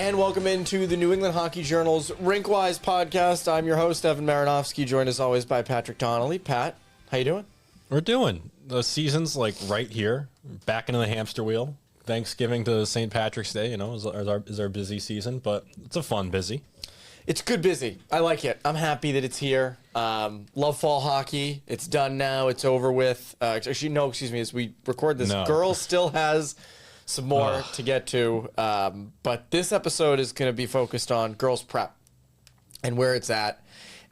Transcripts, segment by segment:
And welcome into the New England Hockey Journal's RinkWise Podcast. I'm your host, Evan Marinofsky, joined as always by Patrick Donnelly. Pat, how you doing? We're doing. The season's like right here, back into the hamster wheel. Thanksgiving to St. Patrick's Day, is our busy season, but it's a fun busy. It's good busy. I like it. I'm happy that it's here. Love fall hockey. It's done now. It's over with. Actually, no, excuse me. As we record this, Girls still has some more to get to. But this episode is going to be focused on girls prep and where it's at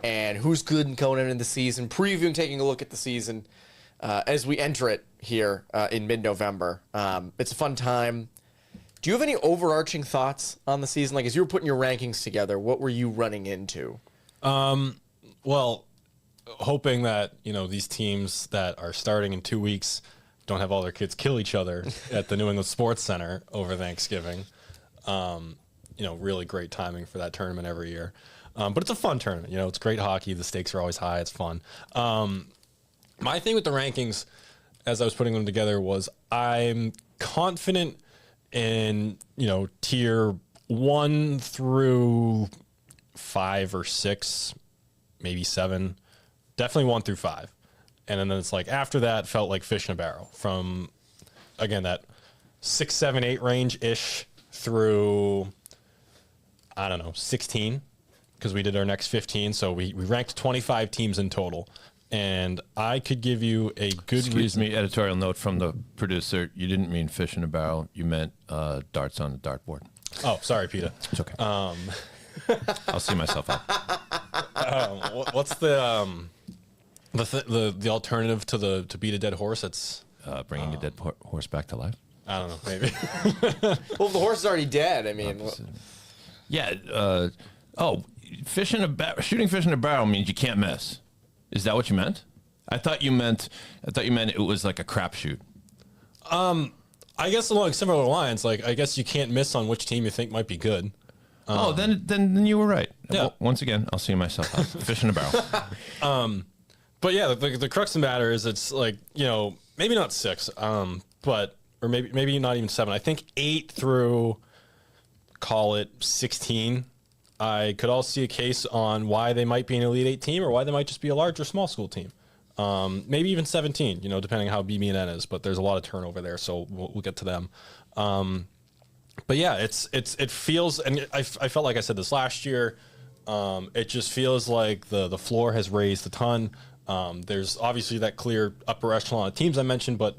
and who's good and going into the season, previewing, taking a look at the season as we enter it here in mid-November. It's a fun time. Do you have any overarching thoughts on the season? Like, as you were putting your rankings together, what were you running into? Well, hoping that, these teams that are starting in 2 weeks don't have all their kids kill each other at the New England Sports Center over Thanksgiving. Really great timing for that tournament every year. But it's a fun tournament. It's great hockey. The stakes are always high. It's fun. My thing with the rankings, as I was putting them together, was I'm confident in, tier 1 through 5 or 6, maybe 7, definitely 1 through 5. And then it's like after that felt like fish in a barrel from, again, that 6, 7, 8 range-ish through, 16, because we did our next 15. So we ranked 25 teams in total. And I could give you a good Excuse me, editorial note from the producer. You didn't mean fish in a barrel. You meant darts on the dartboard. Oh, sorry, Peter. It's okay. I'll see myself out. What's the alternative to beat a dead horse? It's bringing a dead horse back to life. I don't know, maybe. Well, the horse is already dead. I mean, yeah. Shooting fish in a barrel means you can't miss. Is that what you meant? I thought you meant it was like a crapshoot. I guess along similar lines, like I guess you can't miss on which team you think might be good. Then you were right. Yeah. Well, once again, I'll see myself out. Fish in a barrel. But yeah, the crux of the matter is it's like, maybe not 6, or maybe not even 7. I think 8 through, call it 16. I could also see a case on why they might be an Elite 8 team or why they might just be a large or small school team. Maybe even 17, depending on how BB&N is, but there's a lot of turnover there, so we'll get to them. But yeah, it feels, and I felt like I said this last year, it just feels like the floor has raised a ton. There's obviously that clear upper echelon of teams I mentioned, but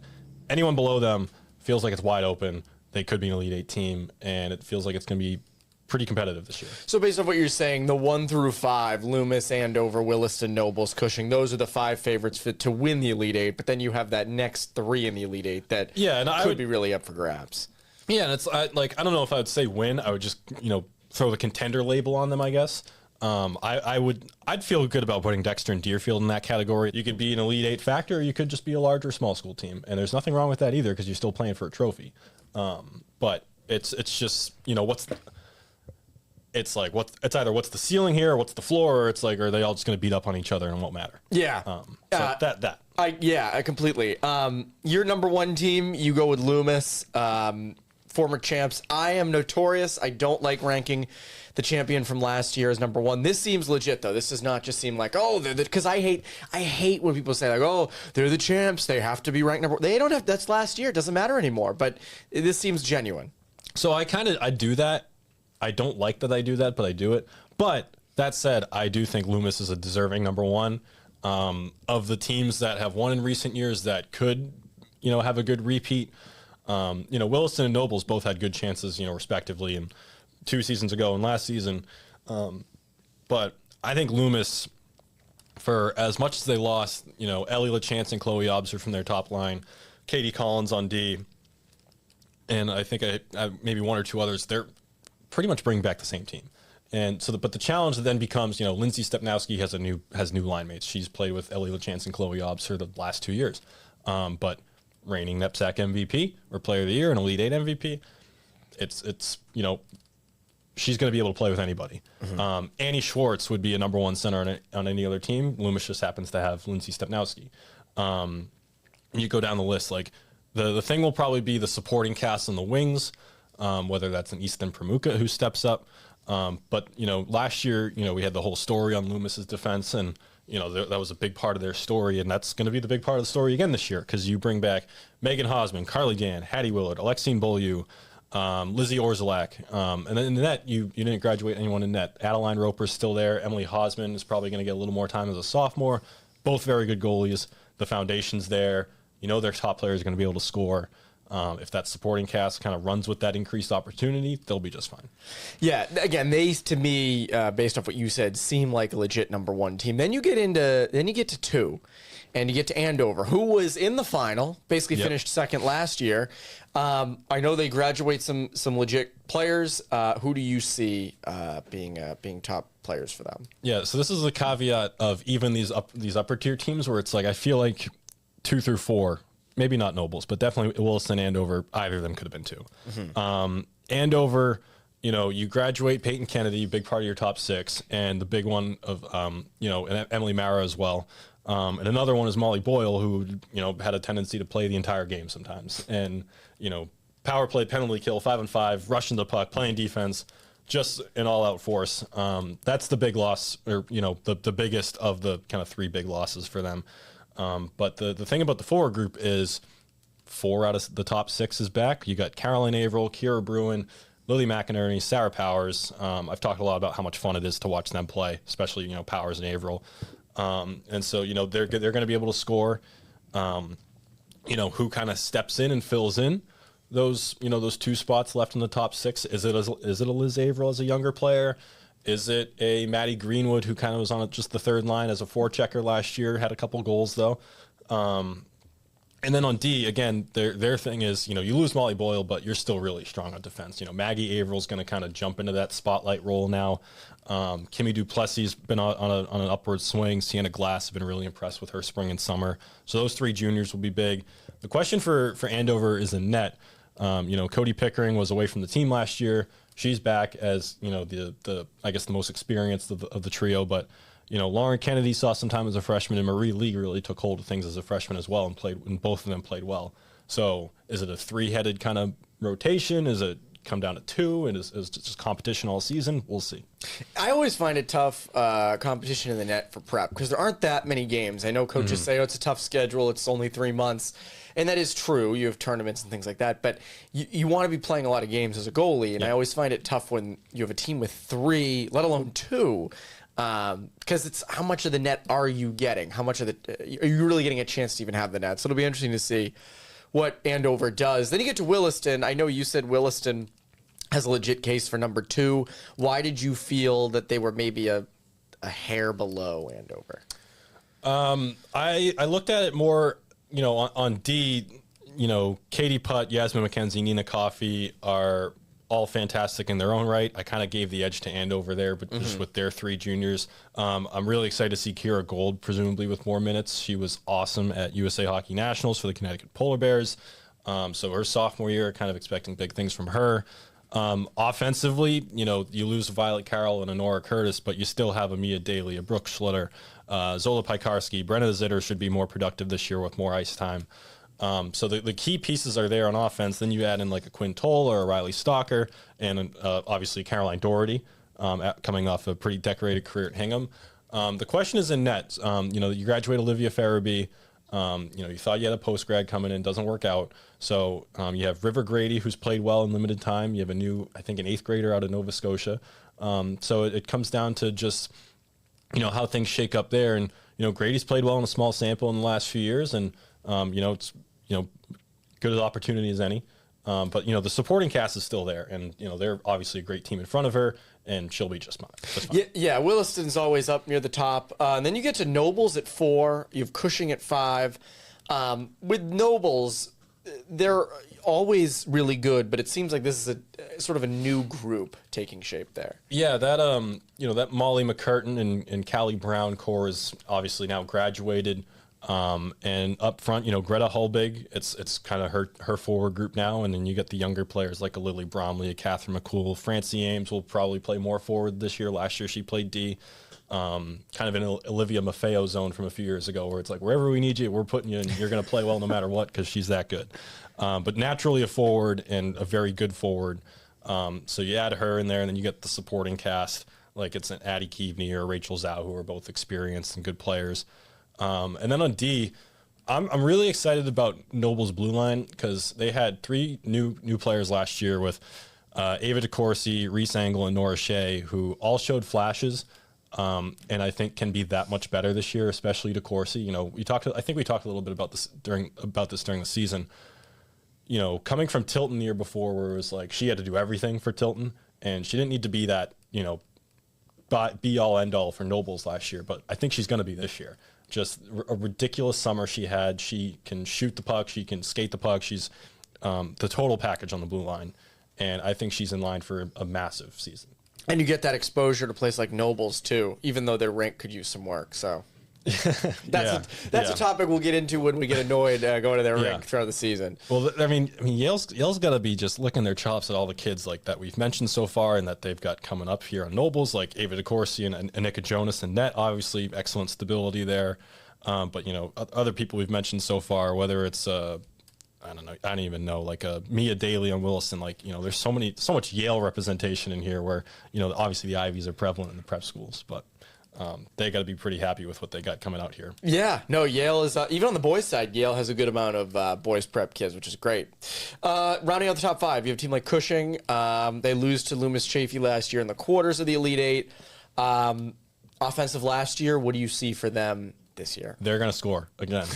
anyone below them feels like it's wide open. They could be an Elite 8 team, and it feels like it's going to be pretty competitive this year. So based on what you're saying, the 1 through 5, Loomis, Andover, Williston, Nobles, Cushing, those are the 5 favorites to win the Elite 8, but then you have that next 3 in the Elite 8 that could be really up for grabs. Yeah, and it's I don't know if I would say win. I would just, throw the contender label on them, I guess. I'd feel good about putting Dexter and Deerfield in that category. You could be an Elite 8 factor, or you could just be a large or small school team. And there's nothing wrong with that either, because you're still playing for a trophy. But it's just, it's either what's the ceiling here or what's the floor, or it's like, are they all just going to beat up on each other and it won't matter? Yeah. Completely. Your number 1 team, you go with Loomis, former champs. I am notorious. I don't like ranking the champion from last year as number 1. This seems legit, though. This does not just seem like, because I hate when people say, like, oh, they're the champs, they have to be ranked number 1. They don't have, that's last year. It doesn't matter anymore. But this seems genuine. So I do that. I don't like that I do that, but I do it. But that said, I do think Loomis is a deserving number 1. Of the teams that have won in recent years that could, have a good repeat. Williston and Nobles both had good chances, respectively, and 2 seasons ago and last season. But I think Loomis, for as much as they lost, Ellie LaChance and Chloe Obser from their top line, Katie Collins on D, and I think I maybe 1 or 2 others, they're pretty much bringing back the same team. And so, but the challenge then becomes, Lindsay Stepnowski has new line mates. She's played with Ellie LaChance and Chloe Obser the last 2 years. But reigning NEPSAC MVP or Player of the Year and Elite 8 MVP, it's she's going to be able to play with anybody. Mm-hmm. Annie Schwartz would be a number 1 center on any other team. Loomis just happens to have Lindsay Stepnowski. You go down the list, like the thing will probably be the supporting cast on the wings. whether that's an Easton Pramuka who steps up. But, last year, we had the whole story on Loomis's defense, and, that was a big part of their story, and that's going to be the big part of the story again this year, because you bring back Megan Hosman, Carly Dan, Hattie Willard, Alexine Beaulieu, Lizzie Orzalak, and then in net, you didn't graduate anyone in net. Adeline Roper's still there. Emily Hosman is probably going to get a little more time as a sophomore. Both very good goalies. The foundation's there. Their top players are going to be able to score. If that supporting cast kind of runs with that increased opportunity, they'll be just fine. Yeah, again, they, to me, based off what you said, seem like a legit number one team. Then you get to two, and you get to Andover, who was in the final, basically finished second last year. I know they graduate some legit players. Who do you see being top players for them? Yeah, so this is the caveat of even these upper tier teams where it's like I feel like 2 through 4. Maybe not Nobles, but definitely Williston, Andover. Either of them could have been 2. Mm-hmm. Andover, you graduate Peyton Kennedy, big part of your top 6, and the big one of, Emily Mara as well. And another one is Molly Boyle, who, had a tendency to play the entire game sometimes. And, power play, penalty kill, 5-on-5, rushing the puck, playing defense, just an all-out force. That's the big loss, or, the biggest of the kind of 3 big losses for them. But the thing about the forward group is 4 out of the top 6 is back. You got Caroline Averill, Kira Bruin, Lily McInerney, Sarah Powers. I've talked a lot about how much fun it is to watch them play, especially, Powers and Averill. And so, they're going to be able to score. Who kind of steps in and fills in those 2 spots left in the top 6? Is it a Liz Averill as a younger player? Is it a Maddie Greenwood, who kind of was on just the third line as a forechecker last year, had a couple goals though? And then on D, again, their thing is, you lose Molly Boyle, but you're still really strong on defense. Maggie Averill's going to kind of jump into that spotlight role now. Kimmy Duplessis been on an upward swing. Sienna Glass has been really impressed with her spring and summer. So those 3 juniors will be big. The question for Andover is in net. Cody Pickering was away from the team last year. She's back as, the I guess the most experienced of the trio, but, Lauren Kennedy saw some time as a freshman, and Marie Lee really took hold of things as a freshman as well, and both of them played well. So is it a 3-headed kind of rotation? Is it come down to 2, and is it just competition all season? We'll see. I always find it tough competition in the net for prep, because there aren't that many games. I know coaches say, it's a tough schedule, it's only 3 months. And that is true. You have tournaments and things like that. But you want to be playing a lot of games as a goalie. And I always find it tough when you have a team with 3, let alone 2. Because it's how much of the net are you getting? How much of are you really getting a chance to even have the net? So it'll be interesting to see what Andover does. Then you get to Williston. I know you said Williston has a legit case for number 2. Why did you feel that they were maybe a hair below Andover? I looked at it more... on D, Katie Putt, Yasmin McKenzie, Nina Coffey are all fantastic in their own right. I kind of gave the edge to Andover there, but just with their 3 juniors. I'm really excited to see Kira Gold, presumably with more minutes. She was awesome at USA Hockey Nationals for the Connecticut Polar Bears. So her sophomore year, kind of expecting big things from her. Offensively, you lose Violet Carroll and Honora Curtis, but you still have a Mia Daly, a Brooke Schlitter, Zola Pikarski. Brenna Zitter should be more productive this year with more ice time. So the key pieces are there on offense. Then you add in like a Quinn Toll or a Riley Stalker, and obviously Caroline Doherty, coming off a pretty decorated career at Hingham. The question is in net. You graduate Olivia Farabee. You thought you had a post grad coming in, doesn't work out. So you have River Grady, who's played well in limited time. You have an 8th grader out of Nova Scotia. So it comes down to just, how things shake up there. And, Grady's played well in a small sample in the last few years. And, it's, good as opportunity as any. But, the supporting cast is still there. And, they're obviously a great team in front of her. And she'll be just fine. Yeah, Williston's always up near the top. And then you get to Nobles at 4. You have Cushing at 5. With Nobles, they're always really good, but it seems like this is a sort of a new group taking shape there. Yeah, that that Molly McCurtain and Callie Brown core is obviously now graduated. And up front, Greta Hulbig, it's kind of her forward group now. And then you get the younger players like a Lily Bromley, a Catherine McCool. Francie Ames will probably play more forward this year. Last year she played D. kind of in Olivia Maffeo zone from a few years ago, where it's like, wherever we need you, we're putting you in. You're going to play well no matter what, because she's that good. But naturally a forward, and a very good forward. So you add her in there, and then you get the supporting cast, like it's an Addie Keaveney or Rachel Zhao, who are both experienced and good players. And then on D, I'm really excited about Noble's blue line, because they had 3 new players last year with Ava DeCourcy, Reese Angle, and Nora Shea, who all showed flashes, and I think can be that much better this year, especially DeCourcy. You know, I think we talked a little bit about this during the season. You know, coming from Tilton the year before, where it was like she had to do everything for Tilton, and she didn't need to be that, you know, be all end all for Nobles last year, but I think she's going to be this year. Just a ridiculous summer she had. She can shoot the puck, she can skate the puck. She's the total package on the blue line, and I think she's in line for a massive season. And you get that exposure to a place like Nobles too, even though their rink could use some work. So that's a topic we'll get into when we get annoyed going to their rink throughout the season. Well, I mean, Yale's got to be just licking their chops at all the kids like that we've mentioned so far, and that they've got coming up here on Nobles, like Ava DeCourcy and Anika Jonas and net. Obviously, excellent stability there. But you know, other people we've mentioned so far, whether it's I don't even know, like Mia Daly on Williston. Like, you know, there's so much Yale representation in here, where, you know, obviously the Ivies are prevalent in the prep schools, but they got to be pretty happy with what they got coming out here. Yeah, no, Yale is, even on the boys' side, Yale has a good amount of boys' prep kids, which is great. Rounding out the top 5, you have a team like Cushing. They lose to Loomis Chaffee last year in the quarters of the Elite 8. Offensive last year, what do you see for them this year? They're going to score again.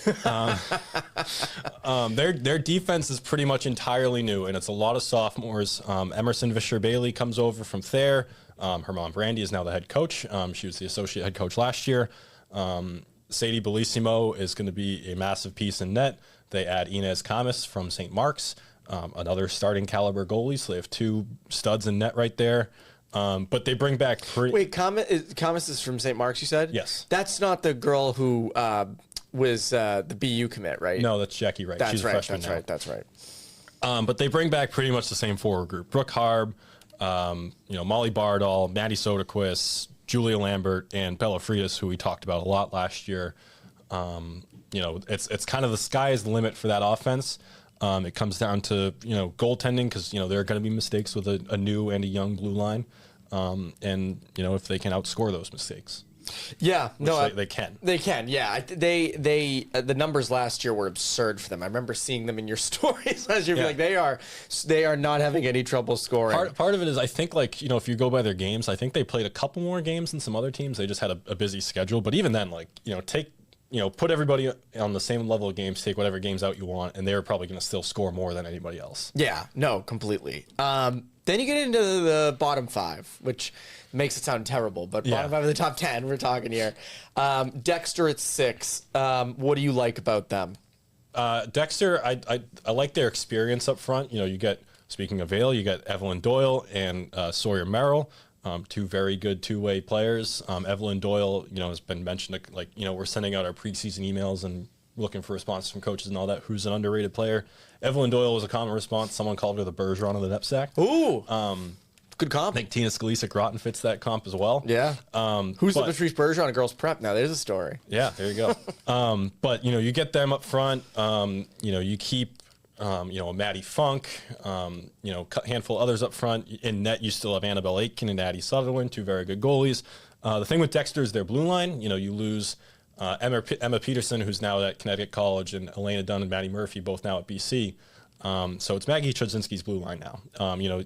Their defense is pretty much entirely new, and it's a lot of sophomores. Emerson Vischer-Bailey comes over from Thayer. Her mom, Brandy, is now the head coach. She was the associate head coach last year. Sadie Bellissimo is going to be a massive piece in net. They add Inez Camus from St. Mark's, another starting caliber goalie. So they have 2 studs in net right there. But they bring back... Wait, Camus is from St. Mark's, you said? Yes. That's not the girl who was the BU commit, right? No, that's Jackie Wright. She's a freshman now. That's right. But they bring back pretty much the same forward group. Brooke Harb, you know, Molly Bardall, Maddie Soderquist, Julia Lambert, and Bella Freitas, who we talked about a lot last year. You know, it's kind of the sky is the limit for that offense. It comes down to, you know, goaltending, because, you know, there are going to be mistakes with a new and a young blue line. And, you know, if they can outscore those mistakes. Yeah, they can. They can, yeah. The numbers last year were absurd for them. I remember seeing them in your stories last year. Like they are not having any trouble scoring. Part of it is, I think, like, you know, if you go by their games, I think they played a couple more games than some other teams. They just had a busy schedule. But even then, like, you know, put everybody on the same level of games, take whatever games out you want, and they're probably going to still score more than anybody else. Yeah, no, completely. Then you get into the bottom 5, which makes it sound terrible, but bottom 5 of the top 10, we're talking here. Dexter at 6. What do you like about them? Dexter, I like their experience up front. You know, you get, speaking of Vale, you got Evelyn Doyle and Sawyer Merrill. 2 very good 2-way players. Evelyn Doyle, you know, has been mentioned, like, you know, we're sending out our preseason emails and looking for responses from coaches and all that. Who's an underrated player? Evelyn Doyle was a common response. Someone called her the Bergeron of the knapsack. Ooh, good comp. I think Tina Scalise-Groton fits that comp as well. Yeah. Who's the Patrice Bergeron of girls prep? Now there's a story. Yeah, there you go. But, you know, you get them up front. You know, you keep, you know, Maddie Funk, you know, a handful of others up front. In net, you still have Annabelle Aitken and Addie Sutherland, 2 very good goalies. The thing with Dexter is their blue line. You know, you lose Emma Peterson, who's now at Connecticut College, and Elena Dunn and Maddie Murphy, both now at BC. So it's Maggie Chodzinski's blue line now. You know,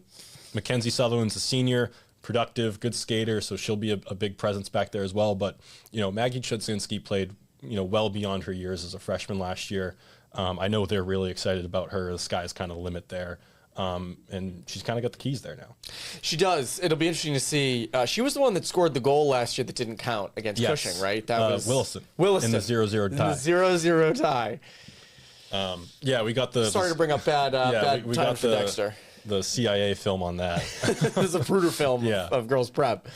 Mackenzie Sutherland's a senior, productive, good skater, so she'll be a big presence back there as well. But, you know, Maggie Chodzinski played, you know, well beyond her years as a freshman last year. I know they're really excited about her. The sky's kind of the limit there. And she's kind of got the keys there now. She does. It'll be interesting to see. She was the one that scored the goal last year that didn't count against Cushing, right? That was Williston. In the 0-0 tie. In the 0-0 tie. Yeah, we got the... Sorry to bring up bad times for Dexter. The CIA film on that. This is a Pruder film of girls prep.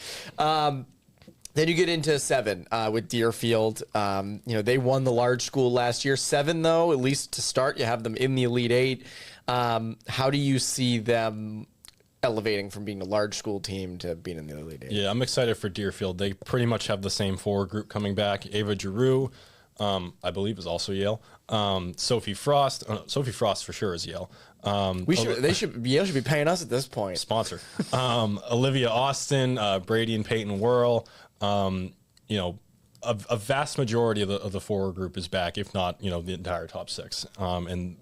Then you get into 7 with Deerfield. You know, they won the large school last year. 7, though, at least to start, you have them in the Elite 8. How do you see them elevating from being a large school team to being in the Elite Eight. Yeah, I'm excited for Deerfield. They pretty much have the same forward group coming back. Ava Giroux, I believe, is also Yale. Sophie Frost for sure is Yale. Yale should be paying us at this point. Sponsor. Olivia Austin, Brady and Peyton Whirl. A vast majority of the forward group is back, if not, the entire top six. And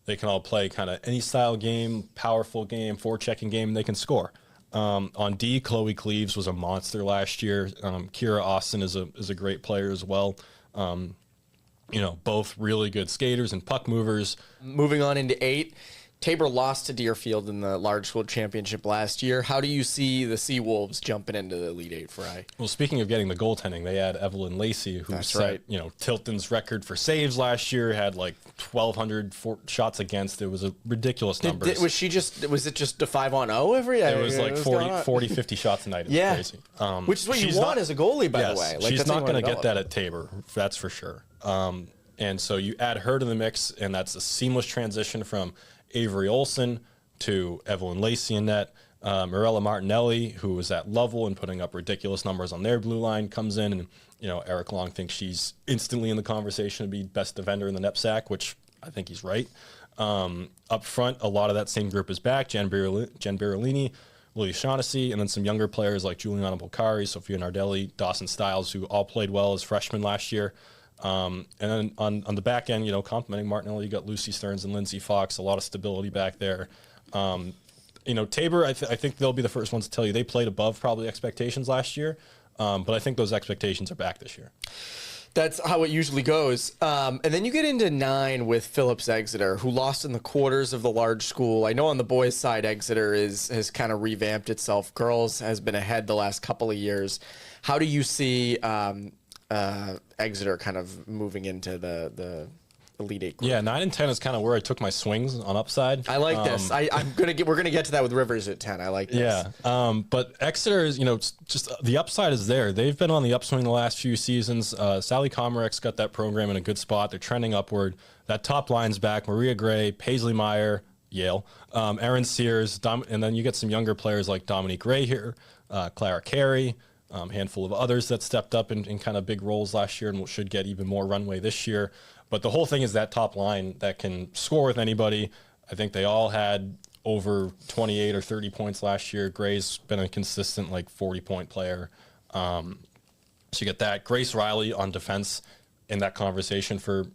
they can all play kind of any style game, powerful game, forechecking game, and they can score. On D, Chloe Cleaves was a monster last year. Kira Austin is a great player as well. Both really good skaters and puck movers. Moving on into 8, Tabor lost to Deerfield in the large school championship last year. How do you see the Seawolves jumping into the Elite Eight fray? Well, speaking of getting the goaltending, they had Evelyn Lacey, who set Tilton's record for saves last year, had like 1,200 shots against. It was a ridiculous number. Was it just a 5-on-0 every day? It was like 40, 50 shots a night. It was crazy. Which is what you want as a goalie, by the way. Like, she's not going to get that at Tabor, that's for sure. And so you add her to the mix, and that's a seamless transition from Avery Olson to Evelyn Lacey in net. Mirella Martinelli, who was at Lovell and putting up ridiculous numbers on their blue line, comes in, and Eric Long thinks she's instantly in the conversation to be best defender in the NEPSAC, which I think he's right. Up front, a lot of that same group is back. Jen Birolini, Lily Shaughnessy, and then some younger players like Juliana Bolcari, Sophia Nardelli, Dawson Stiles, who all played well as freshmen last year. And then on the back end, complimenting Martinelli, you got Lucy Stearns and Lindsay Fox, a lot of stability back there. Tabor, I think they'll be the first ones to tell you they played above probably expectations last year, but I think those expectations are back this year. That's how it usually goes. And then you get into 9 with Phillips Exeter, who lost in the quarters of the large school. I know on the boys' side, Exeter has kind of revamped itself. Girls has been ahead the last couple of years. How do you see Exeter kind of moving into the Elite Eight group? Yeah, 9 and 10 is kind of where I took my swings on upside. I like this. We're gonna get to that with Rivers at 10. I like this. Yeah, but Exeter is just the upside is there. They've been on the upswing the last few seasons. Sally Comereck's got that program in a good spot. They're trending upward. That top line's back. Maria Gray, Paisley Meyer, Yale, Erin Sears, and then you get some younger players like Dominique Ray here, Clara Carey. Handful of others that stepped up in kind of big roles last year and should get even more runway this year. But the whole thing is that top line that can score with anybody. I think they all had over 28 or 30 points last year. Gray's been a consistent 40-point player. So you get that. Grace Riley on defense in that conversation for,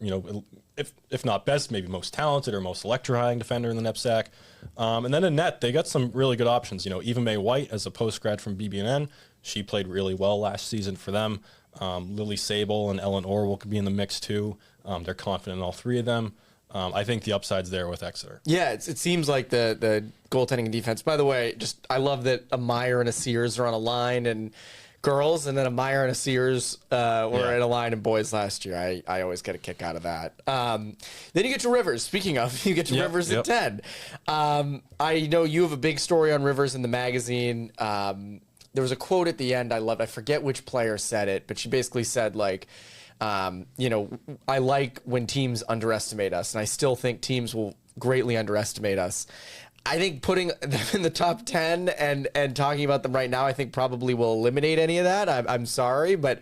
if not best, maybe most talented or most electrifying defender in the NEPSAC. And then in net, they got some really good options. Eva Mae White as a post-grad from BB&N. She played really well last season for them. Lily Sable and Ellen Orwell could be in the mix too. They're confident in all three of them. I think the upside's there with Exeter. Yeah, it seems like the goaltending and defense. By the way, I love that a Meyer and a Sears are on a line and girls, and then a Meyer and a Sears were in a line in boys last year. I always get a kick out of that. Then you get to Rivers. Speaking of, you get to Rivers at 10. I know you have a big story on Rivers in the magazine. There was a quote at the end I loved. I forget which player said it, but she basically said, I like when teams underestimate us, and I still think teams will greatly underestimate us. I think putting them in the top 10 and talking about them right now, I think probably will eliminate any of that. I'm sorry, but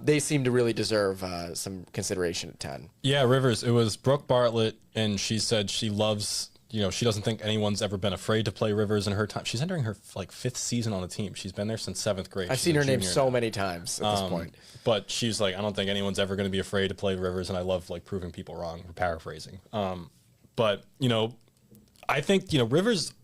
they seem to really deserve some consideration at 10. Yeah, Rivers, it was Brooke Bartlett, and she said she loves... she doesn't think anyone's ever been afraid to play Rivers in her time. She's entering her 5th season on the team. She's been there since 7th grade. I've seen her name so many times at this point. But she's like, I don't think anyone's ever going to be afraid to play Rivers, and I love proving people wrong, paraphrasing. But I think Rivers,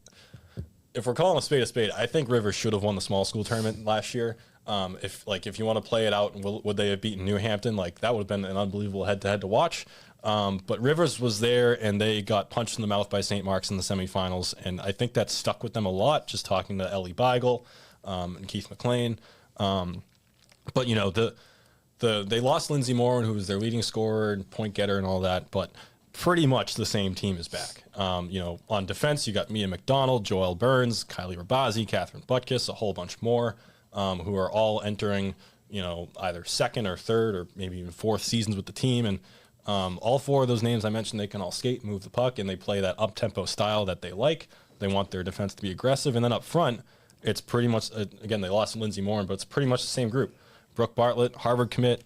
if we're calling a spade, I think Rivers should have won the small school tournament last year. If you want to play it out, would they have beaten New Hampton? That would have been an unbelievable head-to-head to watch. But Rivers was there, and they got punched in the mouth by St. Mark's in the semifinals, and I think that stuck with them a lot, just talking to Ellie Beigel and Keith McLean. But they lost Lindsay Moran, who was their leading scorer and point getter and all that, but pretty much the same team is back. On defense, you got Mia McDonald, Joelle Burns, Kylie Rabazi, Catherine Butkus, a whole bunch more, who are all entering, either second or third or maybe even 4th seasons with the team. And all 4 of those names I mentioned, they can all skate, move the puck, and they play that up-tempo style that they like. They want their defense to be aggressive. And then up front, it's pretty much, again, they lost Lindsey Morin, but it's pretty much the same group. Brooke Bartlett, Harvard commit.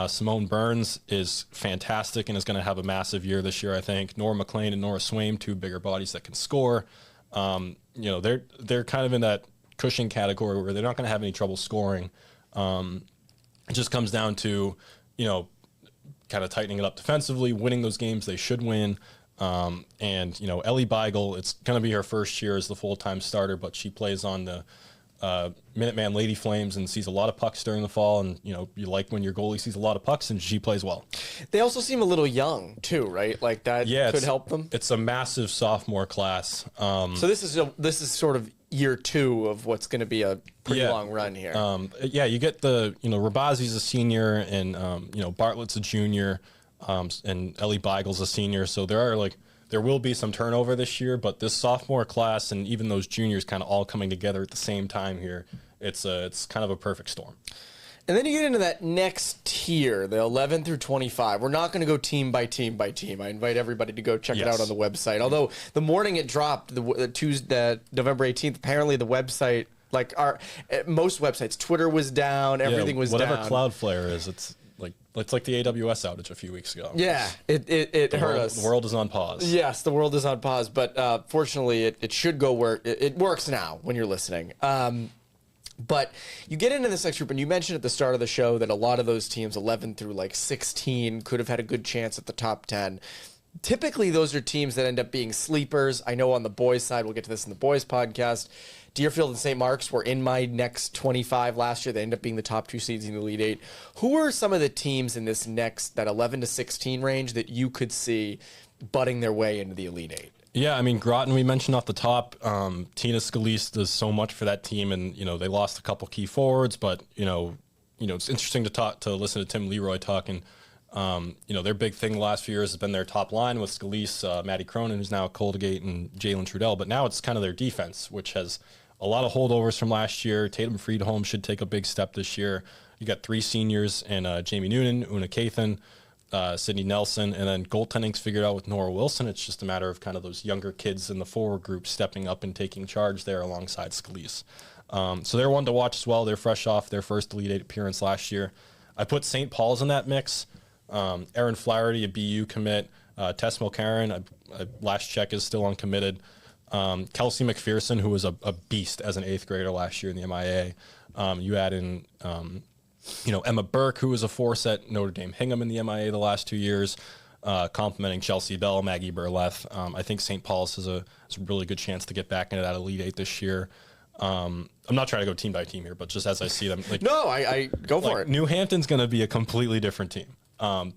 Simone Burns is fantastic and is going to have a massive year this year, I think. Nora McLean and Nora Swaim, two bigger bodies that can score. They're kind of in that Cushing category where they're not going to have any trouble scoring. It just comes down to, kind of tightening it up defensively, winning those games they should win. Ellie Beigel, it's going to be her first year as the full-time starter, but she plays on the Minuteman Lady Flames and sees a lot of pucks during the fall. And, you like when your goalie sees a lot of pucks, and she plays well. They also seem a little young, too, right? Like that could help them. It's a massive sophomore class. So this is sort of year 2 of what's going to be a pretty long run here. You get Rabazi's a senior, and, Bartlett's a junior, and Ellie Beigel's a senior. So there will be some turnover this year, but this sophomore class and even those juniors kind of all coming together at the same time here, it's kind of a perfect storm. And then you get into that next tier, the 11 through 25. We're not going to go team by team by team. I invite everybody to go check it out on the website. Although the morning it dropped, the Tuesday, November 18th, apparently the website, like most websites, Twitter was down, everything was down. Whatever Cloudflare is, it's like the AWS outage a few weeks ago. Yeah, it hurt us. The world is on pause. Yes, the world is on pause, but fortunately it should go where it works now when you're listening. But you get into this next group, and you mentioned at the start of the show that a lot of those teams, 11 through 16, could have had a good chance at the top 10. Typically, those are teams that end up being sleepers. I know on the boys' side, we'll get to this in the boys' podcast, Deerfield and St. Mark's were in my next 25 last year. They ended up being the top 2 seeds in the Elite 8. Who are some of the teams in that 11 to 16 range that you could see butting their way into the Elite 8? Yeah, I mean, Groton, we mentioned off the top. Tina Scalise does so much for that team, and, they lost a couple key forwards, but, it's interesting to listen to Tim Leroy talking. Their big thing the last few years has been their top line with Scalise, Maddie Cronin, who's now at Colgate, and Jalen Trudell, but now it's kind of their defense, which has a lot of holdovers from last year. Tatum Friedholm should take a big step this year. You got 3 seniors and Jamie Noonan, Una Cathan, Sydney Nelson, and then goaltending's figured out with Nora Wilson. It's just a matter of kind of those younger kids in the forward group stepping up and taking charge there alongside Scalise. So they're one to watch as well. They're fresh off their first Elite 8 appearance last year. I put St. Paul's in that mix. Erin Flaherty, a BU commit. Tess Mulcairn, last check, is still uncommitted. Kelsey McPherson, who was a beast as an 8th grader last year in the MIA. You add in, Emma Burke, who was a force at Notre Dame Hingham in the MIA the last 2 years, complimenting Chelsea Bell, Maggie Burleth. I think St. Paul's has a really good chance to get back into that Elite 8 this year. I'm not trying to go team by team here, but just as I see them, no, I go for it. New Hampton's going to be a completely different team. I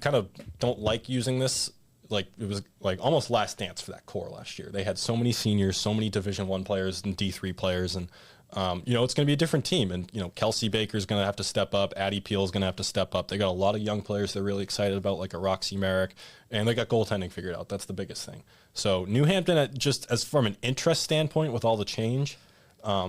kind of don't like using this. It was almost last dance for that core last year. They had so many seniors, so many Division I players and D3 players, and it's going to be a different team. And Kelsey Baker's going to have to step up. Addie Peel's going to have to step up. They got a lot of young players they're really excited about, like a Roxy Merrick, and they got goaltending figured out. That's the biggest thing. So New Hampton, just as from an interest standpoint, with all the change,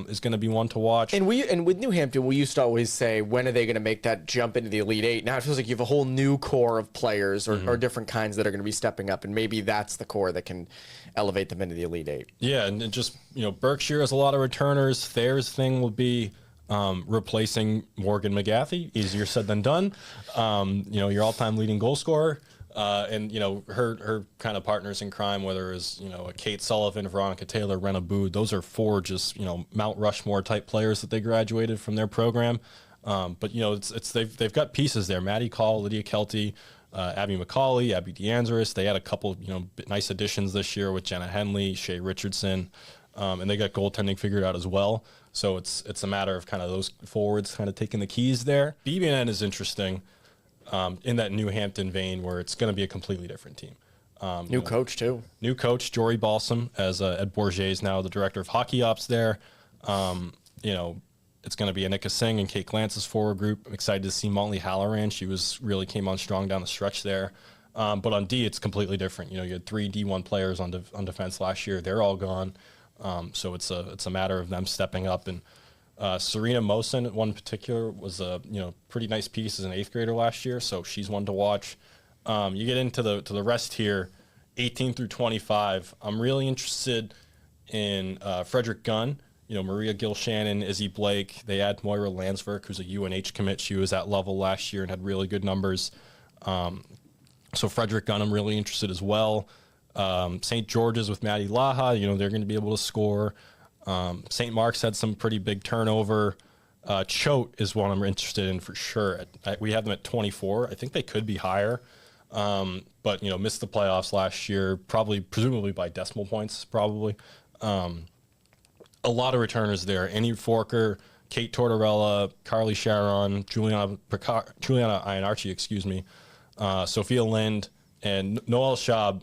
is going to be one to watch. And with New Hampton, we used to always say, when are they going to make that jump into the Elite 8? Now it feels like you have a whole new core of players or different kinds that are going to be stepping up, and maybe that's the core that can elevate them into the Elite 8. Yeah, and just, Berkshire has a lot of returners. Thayer's thing will be replacing Morgan McGathy. Easier said than done. Your all-time leading goal scorer. And her kind of partners in crime, whether it's a Kate Sullivan, Veronica Taylor, Rena Bood, those are 4 just Mount Rushmore type players that they graduated from their program. But they've got pieces there: Maddie Call, Lydia Kelty, Abby McCauley, Abby DeAngeris. They had a couple nice additions this year with Jenna Henley, Shay Richardson, and they got goaltending figured out as well. So it's a matter of kind of those forwards kind of taking the keys there. BB&N is interesting. In that New Hampton vein, where it's going to be a completely different team. New coach, too. New coach, Jory Balsam, as Ed Bourget is now the director of hockey ops there. It's going to be Anika Singh and Kate Glance's forward group. I'm excited to see Molly Halloran. She really came on strong down the stretch there. But on D, it's completely different. You had 3 D1 players on defense last year. They're all gone. So it's a matter of them stepping up. And Serena Mosen, one in particular, was a pretty nice piece as an 8th grader last year, so she's one to watch. You get into the rest here, 18 through 25, I'm really interested in Frederick Gunn, Maria Gil-Shannon, Izzy Blake. They add Moira Landsverk, who's a UNH commit. She was at level last year and had really good numbers. So Frederick Gunn, I'm really interested as well. St. George's with Maddie Laha, they're going to be able to score. St. Mark's had some pretty big turnover. Choate is one I'm interested in for sure. We have them at 24. I think they could be higher. But missed the playoffs last year, presumably by decimal points, probably. A lot of returners there. Annie Forker, Kate Tortorella, Carly Sharon, Juliana Iannarchi, Sophia Lind, and Noelle Schaub,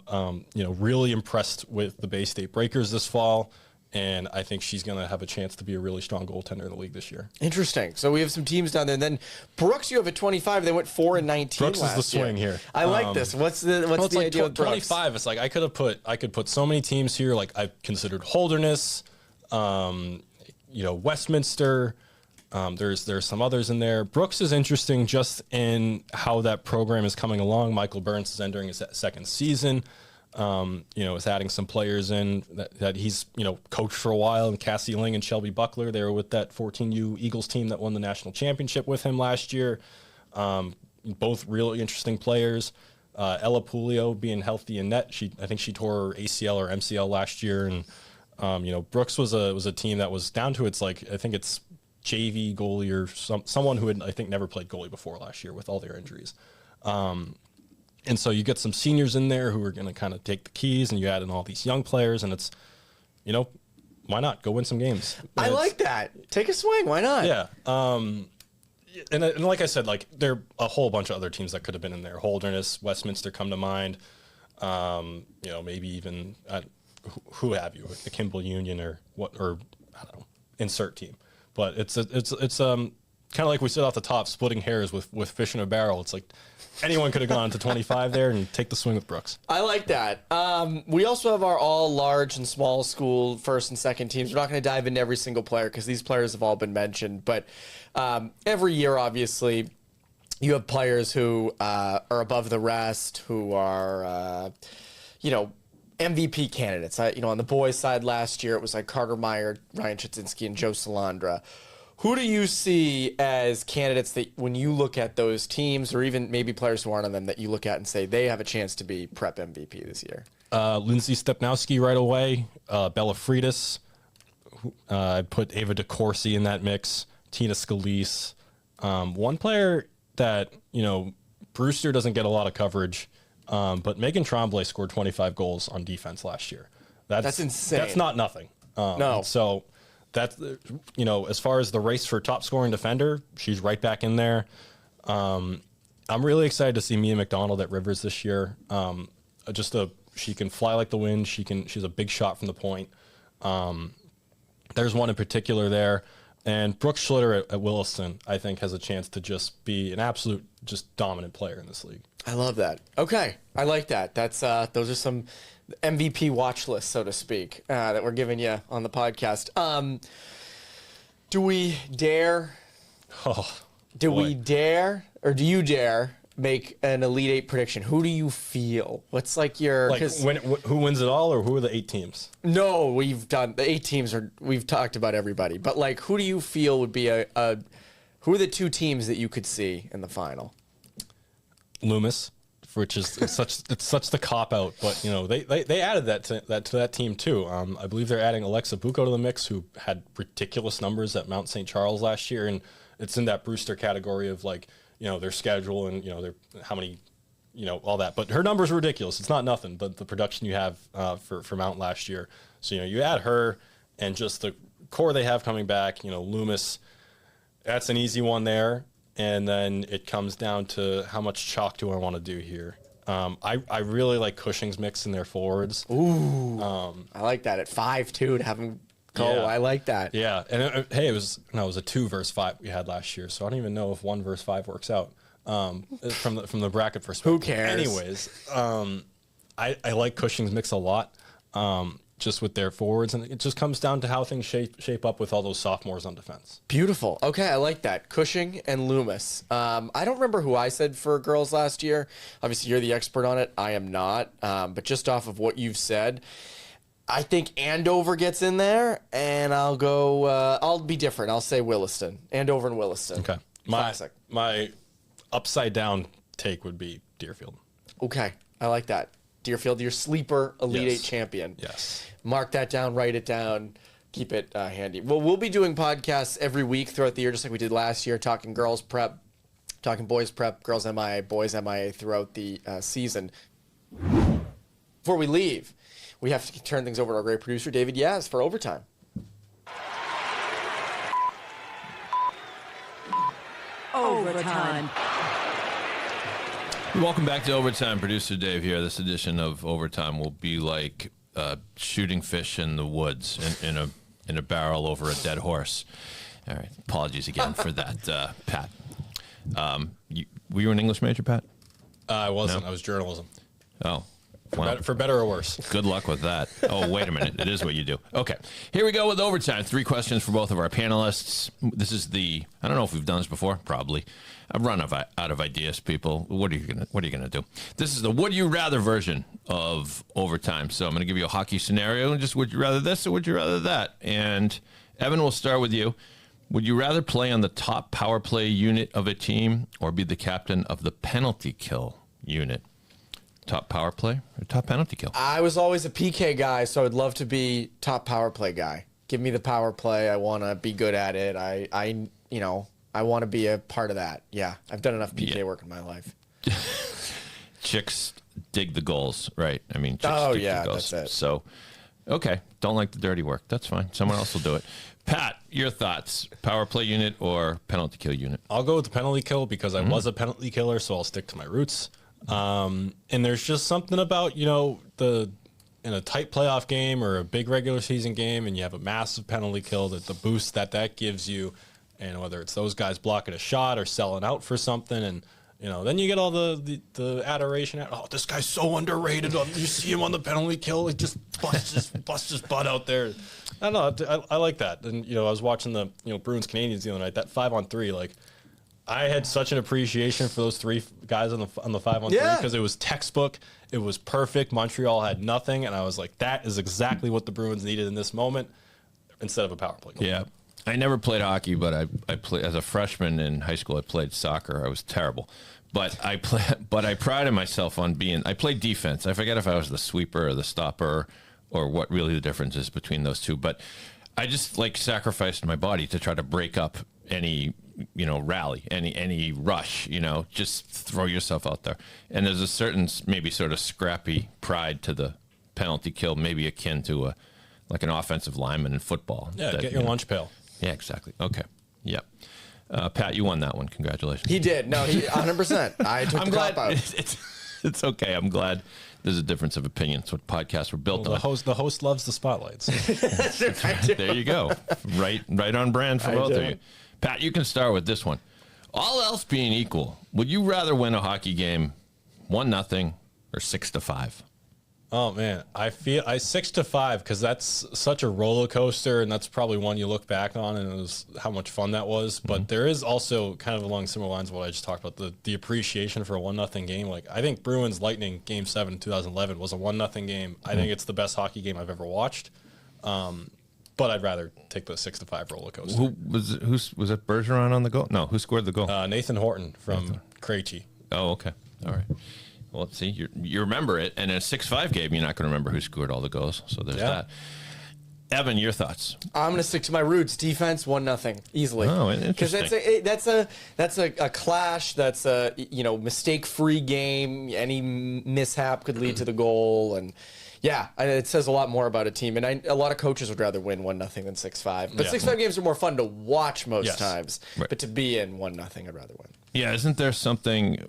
really impressed with the Bay State Breakers this fall. And I think she's going to have a chance to be a really strong goaltender in the league this year. Interesting. So we have some teams down there. And then Brooks, you have at 25. They went 4-19 Brooks last is the swing year. here. I like this. What's the idea with Brooks? 25. It's like I could put so many teams here. Like I considered Holderness, Westminster. There's some others in there. Brooks is interesting just in how that program is coming along. Michael Burns is entering his second season. Is adding some players in that he's, coached for a while, and Cassie Ling and Shelby Buckler, they were with that 14U Eagles team that won the national championship with him last year. Both really interesting players. Ella Pulio being healthy in net. I think she tore her ACL or MCL last year. And, Brooks was a team that was down to its, I think it's JV goalie or someone who had, I think, never played goalie before last year with all their injuries. And so you get some seniors in there who are going to kind of take the keys, and you add in all these young players, and it's, why not go win some games? And I like that. Take a swing. Why not? Yeah. And like I said, there are a whole bunch of other teams that could have been in there. Holderness, Westminster come to mind. Maybe even who have you, the Kimball Union or I don't know, insert team. But it's kind of like we said off the top, splitting hairs with fish in a barrel. It's like anyone could have gone to 25 there and take the swing with Brooks. I like that. We also have our all large and small school first and second teams. We're not going to dive into every single player because these players have all been mentioned. But every year, obviously, you have players who are above the rest, who are, MVP candidates. On the boys' side last year, it was like Carter Meyer, Ryan Chudzinski, and Joe Salandra. Who do you see as candidates that when you look at those teams, or even maybe players who aren't on them, that you look at and say they have a chance to be prep MVP this year? Lindsay Stepnowski right away, Bella Freitas. I put Ava DeCourcy in that mix, Tina Scalise. One player that, Brewster doesn't get a lot of coverage, but Megan Tremblay scored 25 goals on defense last year. That's insane. That's not nothing. No. So that's, as far as the race for top scoring defender, she's right back in there. I'm really excited to see Mia McDonald at Rivers this year. She can fly like the wind. She's a big shot from the point. There's one in particular there. And Brooke Schlitter at Williston, I think, has a chance to just be an absolute, just dominant player in this league. I love that. Okay. I like that. That's those are some MVP watch lists, so to speak, that we're giving you on the podcast. Do we dare? Do you dare make an Elite Eight prediction? Who do you feel? What's like your who wins it all, or who are the 8 teams? No, we've done the 8 teams. We've talked about everybody, but who do you feel would be who are the 2 teams that you could see in the final? Loomis, which is such the cop out, but they added that to that team too. I believe they're adding Alexa Bucco to the mix, who had ridiculous numbers at Mount St. Charles last year, and it's in that Brewster category of their schedule and their how many all that. But her numbers are ridiculous. It's not nothing, but the production you have for Mount last year. So you add her and just the core they have coming back. Loomis, that's an easy one there. And then it comes down to how much chalk do I want to do here. I really like Cushing's mix in their forwards. Ooh, I like that at 5-2 to have him go. Yeah. I like that. Yeah, and it was a 2 versus 5 we had last year, so I don't even know if 1 versus 5 works out from the bracket perspective. Who cares? Anyways, I like Cushing's mix a lot. just with their forwards, and it just comes down to how things shape up with all those sophomores on defense. Beautiful. Okay, I like that. Cushing and Loomis. I don't remember who I said for girls last year. Obviously, you're the expert on it. I am not. But just off of what you've said, I think Andover gets in there, and I'll go. I'll be different. I'll say Williston. Andover and Williston. Okay. Classic. My upside down take would be Deerfield. Okay, I like that. Deerfield, your sleeper Elite Eight champion. Yes. Mark that down, write it down, keep it handy. Well, we'll be doing podcasts every week throughout the year, just like we did last year, talking girls prep, talking boys prep, girls MIA, boys MIA throughout the season. Before we leave, we have to turn things over to our great producer, David Yaz, for overtime. Overtime. Welcome back to Overtime. Producer Dave here. This edition of Overtime will be like shooting fish in the woods in a barrel over a dead horse. All right. Apologies again for that, Pat. Were you an English major, Pat? I wasn't. No? I was journalism. Oh. Wow. For better or worse. Good luck with that. Oh, wait a minute. It is what you do. Okay. Here we go with Overtime. 3 questions for both of our panelists. This is I don't know if we've done this before. Probably. I've run out of ideas, people. What are you gonna do? This is the would you rather version of Overtime. So I'm gonna give you a hockey scenario and just would you rather this or would you rather that? And Evan, we'll start with you. Would you rather play on the top power play unit of a team or be the captain of the penalty kill unit? Top power play or top penalty kill? I was always a PK guy, so I'd love to be top power play guy. Give me the power play. I want to be good at it. I want to be a part of that. Yeah, I've done enough PK work in my life. Chicks dig the goals, right? I mean, chicks dig the goals. That's it. So, okay, don't like the dirty work. That's fine. Someone else will do it. Pat, your thoughts? Power play unit or penalty kill unit? I'll go with the penalty kill because I was a penalty killer, so I'll stick to my roots. And there's just something about, in a tight playoff game or a big regular season game and you have a massive penalty kill, that the boost that gives you, and whether it's those guys blocking a shot or selling out for something, and then you get all the adoration. Oh, this guy's so underrated. You see him on the penalty kill, he just busts his butt out there. I don't know. I like that. And I was watching the Bruins Canadians the other night. That 5-on-3, like, I had such an appreciation for those 3 guys on the 5-on-3 because it was textbook. It was perfect. Montreal had nothing, and I was like, that is exactly what the Bruins needed in this moment instead of a power play goal. Yeah. I never played hockey, but I played as a freshman in high school. I played soccer. I was terrible, but I prided myself on I played defense. I forget if I was the sweeper or the stopper or what really the difference is between those two, but I just sacrificed my body to try to break up any rally, any rush, just throw yourself out there. And there's a certain maybe sort of scrappy pride to the penalty kill, maybe akin to an offensive lineman in football. Yeah, get your lunch pail. Yeah, exactly. Okay. Yep. Pat, you won that one. Congratulations. He did. No, he 100%. I took the cop out. It's okay. I'm glad there's a difference of opinion. It's what podcasts were built on. The host loves the spotlights. There you go. Right on brand for both of you. Pat, you can start with this one. All else being equal, would you rather win a hockey game 1-0 or 6-5? Oh man, I feel 6-5 because that's such a roller coaster, and that's probably one you look back on and it was how much fun that was. But there is also kind of along similar lines of what I just talked about, the appreciation for a 1-0 game. Like, I think Bruins Lightning Game 7 in 2011 was a 1-0 game. I think it's the best hockey game I've ever watched. But I'd rather take the 6-5 roller coaster. Who was it? Bergeron on the goal? No, who scored the goal? Nathan Horton from Krejci. Oh, okay, all right. Well, let's see. You remember it, and in a 6-5 game, you're not going to remember who scored all the goals. So there's that. Evan, your thoughts? I'm going to stick to my roots. Defense, 1-0, easily. Oh, because that's a clash. That's a mistake-free game. Any mishap could lead to the goal, and it says a lot more about a team. And a lot of coaches would rather win 1-0 than 6-5. But 6-5 games are more fun to watch most times. Right. But to be in 1-0, I'd rather win. Yeah, isn't there something?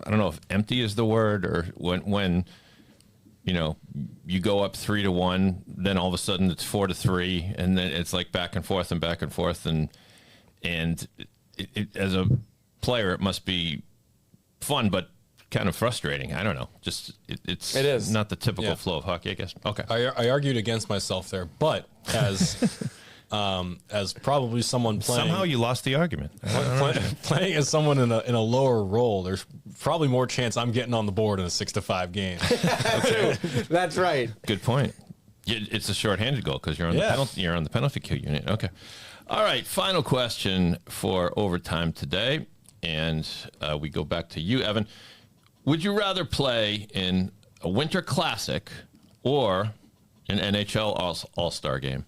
I don't know if empty is the word, or when you go up 3-1, then all of a sudden it's 4-3, and then it's like back and forth, and as a player it must be fun, but kind of frustrating. I don't know. Just it is not the typical flow of hockey, I guess. Okay. I argued against myself there, but as probably someone playing, somehow you lost the argument. Playing as someone in a lower role, there's probably more chance I'm getting on the board in a 6-5 game. Okay. That's right. Good point. It's a shorthanded goal because you're on the penalty. You're on the penalty kill unit. Okay. All right. Final question for overtime today, and we go back to you, Evan. Would you rather play in a Winter Classic or an NHL All-Star game?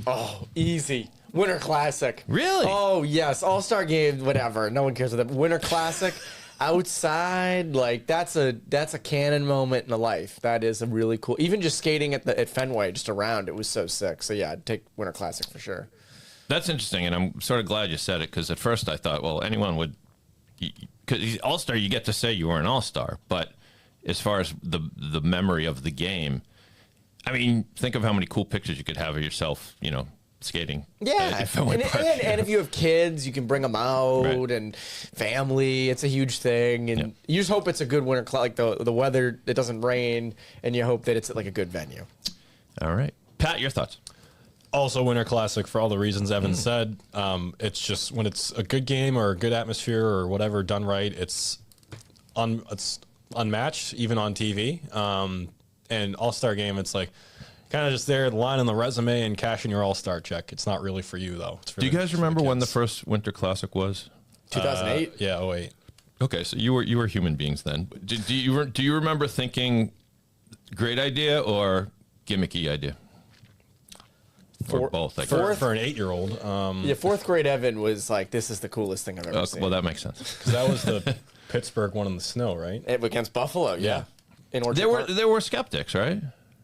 Oh, easy. Winter Classic. Really? Oh, yes. All-Star game, whatever. No one cares about that. Winter Classic, outside, like that's a canon moment in a life. That is a really cool. Even just skating at Fenway, just around, it was so sick. So yeah, I'd take Winter Classic for sure. That's interesting, and I'm sort of glad you said it because at first I thought, well, anyone would. Because All-Star, you get to say you were an All-Star, but as far as the memory of the game, I mean, think of how many cool pictures you could have of yourself, skating. Yeah, and if you have kids, you can bring them out, and family. It's a huge thing, and you just hope it's a good winter, like the weather, it doesn't rain, and you hope that it's like a good venue. All right, Pat, your thoughts? Also, Winter Classic for all the reasons Evan said. It's just when it's a good game or a good atmosphere or whatever done right, it's unmatched even on TV. And All-Star game, it's like kind of just there, the line on the resume and cashing your All-Star check. It's not really for you though. It's for Do you guys remember when the first Winter Classic was? 2008. Yeah, 2008. Okay, so you were human beings then. Do you remember thinking great idea or gimmicky idea? Or both, I guess. For an 8-year-old. Fourth grade Evan was like, this is the coolest thing I've ever seen. Well, that makes sense. Because that was the Pittsburgh one in the snow, right? Against Buffalo, yeah. There were skeptics, right?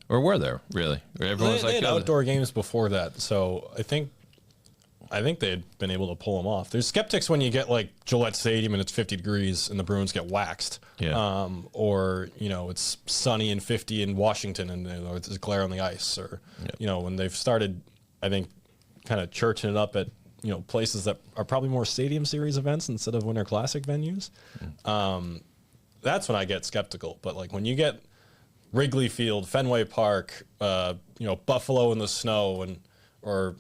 Or were there, really? Everyone's they had outdoor games before that, so I think they'd been able to pull them off. There's skeptics when you get like Gillette Stadium and it's 50 degrees and the Bruins get waxed. Yeah. Or, it's sunny and 50 in Washington and there's glare on the ice. Or, when they've started, I think, kind of churching it up at, places that are probably more Stadium Series events instead of Winter Classic venues. That's when I get skeptical. But like when you get Wrigley Field, Fenway Park, Buffalo in the snow or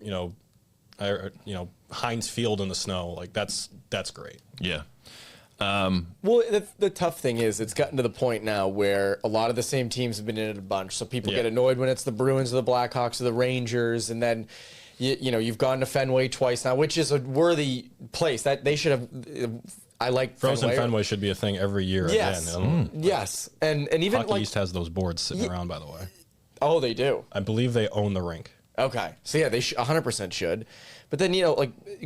Heinz Field in the snow, like that's great. Yeah. Well, the tough thing is it's gotten to the point now where a lot of the same teams have been in it a bunch. So people get annoyed when it's the Bruins or the Blackhawks or the Rangers. And then, you've gone to Fenway twice now, which is a worthy place. That they should have. I like Frozen Fenway should be a thing every year again. Yes. And even Hockey East has those boards sitting around, by the way. Oh, they do? I believe they own the rink. Okay. So, yeah, they 100% should. But then,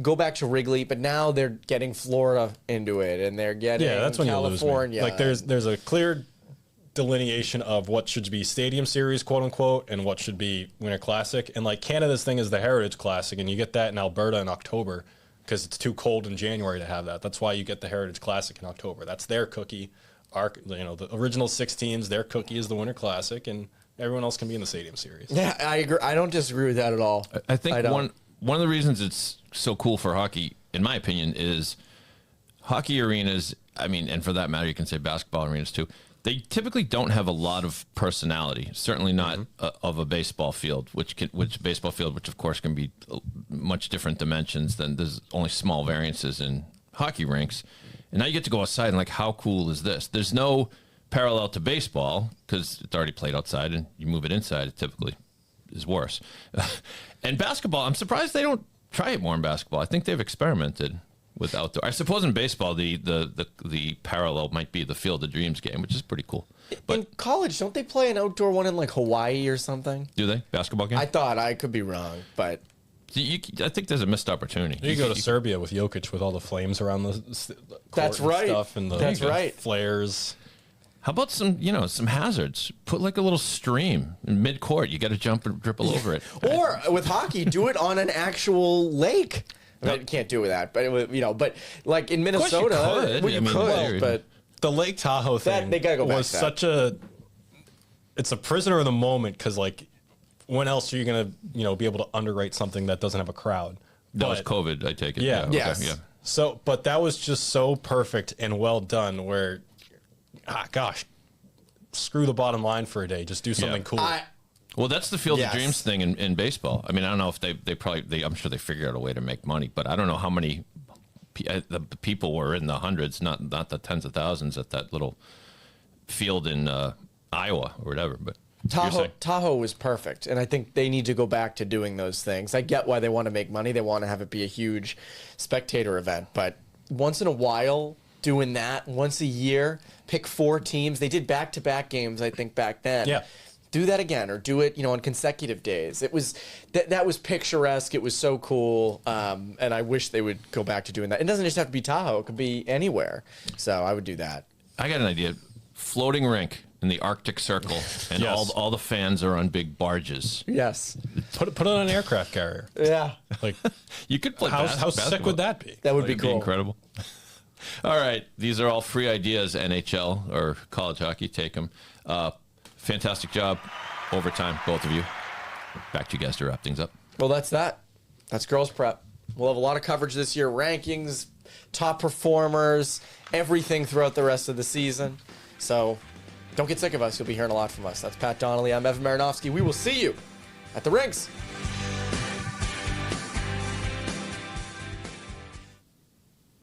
go back to Wrigley, but now they're getting Florida into it, and they're getting that's when California. You lose me. Like, there's a clear delineation of what should be Stadium Series, quote unquote, and what should be Winter Classic. And, like, Canada's thing is the Heritage Classic, and you get that in Alberta in October because it's too cold in January to have that. That's why you get the Heritage Classic in October. That's their cookie. The original 6 teams, their cookie is the Winter Classic, and everyone else can be in the Stadium Series. Yeah, I agree. I don't disagree with that at all. I think one of the reasons it's so cool for hockey, in my opinion, is hockey arenas, and for that matter, you can say basketball arenas too, they typically don't have a lot of personality, certainly not of a baseball field, which of course can be much different dimensions than there's only small variances in hockey rinks. And now you get to go outside and how cool is this? There's no parallel to baseball because it's already played outside and you move it inside, it typically is worse. And basketball, I'm surprised they don't try it more in basketball. I think they've experimented with outdoor. I suppose in baseball, the parallel might be the Field of Dreams game, which is pretty cool. But in college, don't they play an outdoor one in Hawaii or something? Do they? Basketball game? I thought. I could be wrong, but I think there's a missed opportunity. You go to Serbia with Jokic with all the flames around the court that's right. Stuff and the flares. How about some hazards? Put a little stream in mid-court. You got to jump and dribble over it. Or with hockey, do it on an actual lake. I can't do that, but but like in Minnesota, you could. But the Lake Tahoe thing they gotta go back was such it's a prisoner of the moment because when else are you gonna be able to underwrite something that doesn't have a crowd? That was COVID, I take it. Yeah. Yes. Okay, yeah. So, but that was just so perfect and well done where gosh, screw the bottom line for a day. Just do something cool. Well, that's the Field of Yes. Dreams thing in baseball. I mean, I don't know if I'm sure they figured out a way to make money, but I don't know how many the people were in the hundreds, not the tens of thousands at that little field in Iowa or whatever. But Tahoe was perfect, and I think they need to go back to doing those things. I get why they want to make money. They want to have it be a huge spectator event, but once in a while, doing that once a year, pick 4 teams. They did back-to-back games, I think, back then. Yeah. Do that again, or do it, on consecutive days. It was that was picturesque. It was so cool, and I wish they would go back to doing that. It doesn't just have to be Tahoe; it could be anywhere. So I would do that. I got an idea: floating rink in the Arctic Circle, and all the fans are on big barges. Yes. Put it on an aircraft carrier. Yeah. Like, You could play. how basketball. sick would that be? That would be It'd cool. Incredible. All right, these are all free ideas. NHL or college hockey, take them. Fantastic job, overtime, both of you. Back to you guys to wrap things up. Well, that's that. That's girls prep. We'll have a lot of coverage this year. Rankings, top performers, everything throughout the rest of the season. So don't get sick of us. You'll be hearing a lot from us. That's Pat Donnelly. I'm Evan Marinofsky. We will see you at the rinks.